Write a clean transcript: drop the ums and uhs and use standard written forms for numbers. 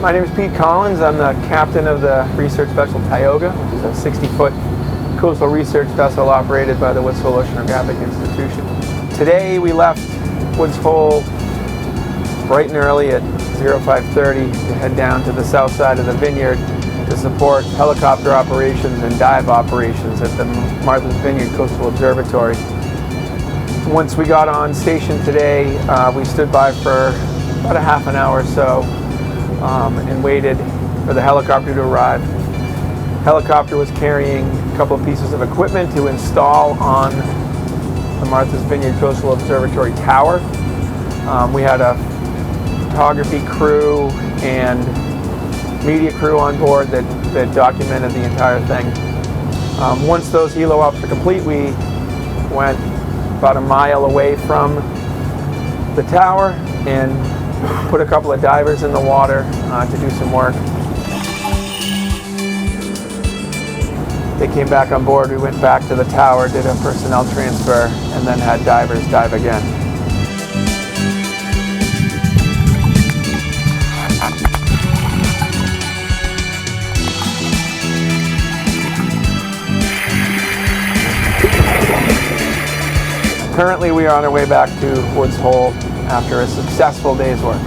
My name is Pete Collins. I'm the captain of the research vessel Tioga, which is a 60-foot coastal research vessel operated by the Woods Hole Oceanographic Institution. Today we left Woods Hole bright and early at 05:30 to head down to the south side of the Vineyard to support helicopter operations and dive operations at the Martha's Vineyard Coastal Observatory. Once we got on station today, we stood by for about a half an hour or so and waited for the helicopter to arrive. The helicopter was carrying a couple of pieces of equipment to install on the Martha's Vineyard Coastal Observatory tower. We had a photography crew and media crew on board that documented the entire thing. Once those helo ops were complete, we went about a mile away from the tower and put a couple of divers in the water to do some work. They came back on board, we went back to the tower, did a personnel transfer, and then had divers dive again. Currently we are on our way back to Woods Hole after a successful day's work.